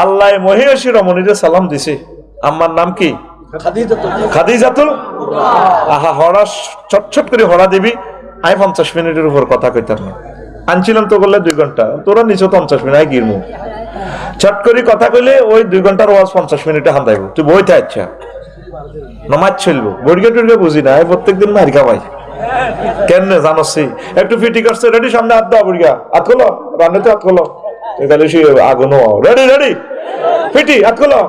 আল্লাহ মহিষী রমণীরে সালাম দিছে। আম্মার নাম কি? খাদিজাতুল। আহা হরা চটচট করে হরা দিবি। আমি 50 মিনিটের উপর কথা কইতাম না, আনছিলাম তো বললে 2 ঘন্টা, তোরা নিচে 50 মিনিট আই গিরমু। চট করে কথা কইলে ওই 2 ঘন্টার ওয়াজ 50 মিনিটে হান্দাইব। তুই বইতে আচ্ছা নমাজ চলবো বড়িয়া টুড়িয়া বুঝি না, প্রত্যেকদিন মার খাওয়াই কেন জানছি। একটু ফিটি করছে, রেডি, সামনে হাত দাও, বুড়িয়া হাত খোলো, রান্নাতে হাত খোলো, তাহলে সে আগুনও রেডি রেডি ফিটি হাত খোলো,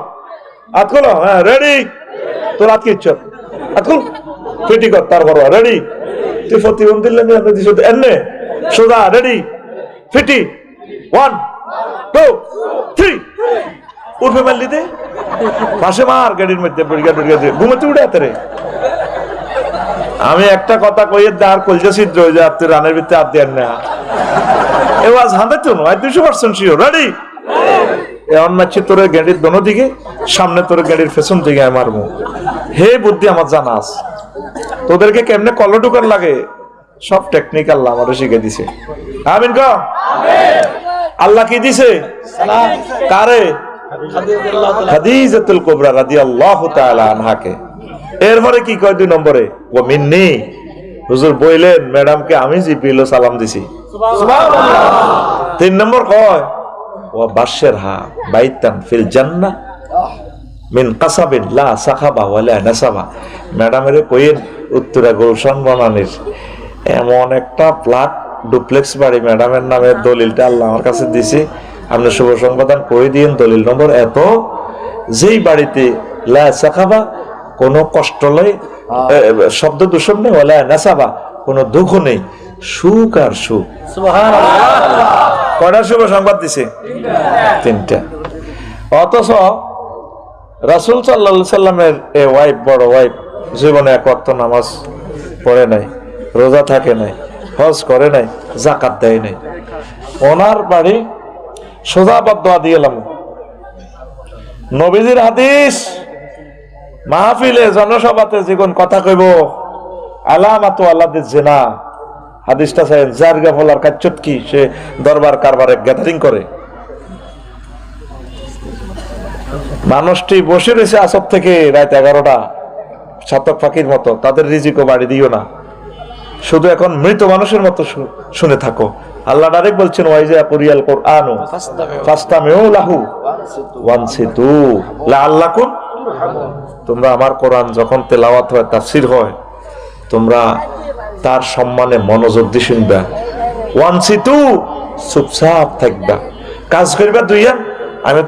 হাত খোলো, হ্যাঁ রেডি, তোর হাত কি ইচ্ছা হাত খোল, ফিটি কর, তারপর রেডি। তুই প্রতিবন্ধী দিস এনে সোজা রেডি ফিটি 1 2 3 উঠবে মারলি দে পাশে মার গাড়ির মধ্যে বুড়িয়া টুড়িয়া দিয়ে ঘুমাতে উঠে হাতে। আমি একটা কথা কইয়ে আর কলজা ছিদ্র হয়ে যায়, আপনি রানের ভিতরে হাত দেন না, এ আজ হাঁদাই তো নয় 200% শিওর রেডি। এমন মারছি তোর গাড়ির দোনো দিকে, সামনে তোর গাড়ির পেছন দিকে আমার মুখ। হে বুদ্ধি আমার জানা আছে, তোদেরকে কেমনে কল ঢুকার লাগে সব টেকনিক আল্লাহ আমাদের শিখে দিছে। আমিন ক আল্লাহ কি দিছে? কারে? খাদিজাতুল কুবরা রাদিয়াল্লাহু তাআলা আনহাকে। এরপরে কি কয় 2 নম্বরে? ও মিন্নি, হুজুর বইলেন ম্যাডামকে আমি জিব্রিল সালাম দিছি। সুবহানাল্লাহ। 3 নম্বর কয় ও বাশশিরহা বাইতান ফিল জান্নাহ মিন কাসাবিন লা সাখাবা ওয়ালা নাসাবা। ম্যাডামের কইেন উত্তরা গুলশান বনানীর এমন একটা ফ্ল্যাট ডুপ্লেক্স বাড়ি ম্যাডামের নামে দলিলটা আল্লাহ আমার কাছে দিছে, আপনি শুভ সংবাদন করে দিন। দলিল নম্বর এত, যেই বাড়িতে লা সাখাবা কোনো কষ্ট নেই, শব্দ দূষণ নেই, ওয়ালা নাসাবা কোনো দুঃখ নেই, সুখ আর সুখ। সুবহানাল্লাহ। কয়টা শুভ সংবাদ দিছে? 3টা। অথচ রাসূল সাল্লাল্লাহু আলাইহি সাল্লামের ওয়াইফ, বড় ওয়াইফ, জীবনে 1 ওয়াক্ত নামাজ পড়ে নাই, রোজা থাকে নাই, হজ করে নাই, যাকাত দেয় নাই। ওনার বাড়ি সোজা বদদোয়া দিয়ে এলাম। নবীজির হাদিস, মাহফিলে জনসভাতে যখন কথা কইব আলামাতু আল্লাদিস জিনা, হাদিসটা চাইেন যার গাফলার কাচ্চত কি সে দরবার কারবারে গ্যাদারিং করে। মানুষটি বসে রয়েছে আসর থেকে রাত 11টা, ছাতক ফাঁকির মতো, তাদের রিজিকও বাড়ি দিও না, শুধু এখন মৃত মানুষের মতো শুনে থাকো। আল্লাহ ডাইরেক্ট বলছেন ওয়াইজা কুরিয়াল কুরআনু ফাসতামিউ লাহু ওয়ানসিতু লাআল্লাকুম, তোমরা আমার কোরআন যখন তেলাওয়াত হয়, তাফসীর হয়, তোমরা তার সম্মানে মনোযোগ দিয়ে শুনবা, ওয়ানসিতু চুপচাপ থাকবা, কাজ করবা দুইয়া। আমি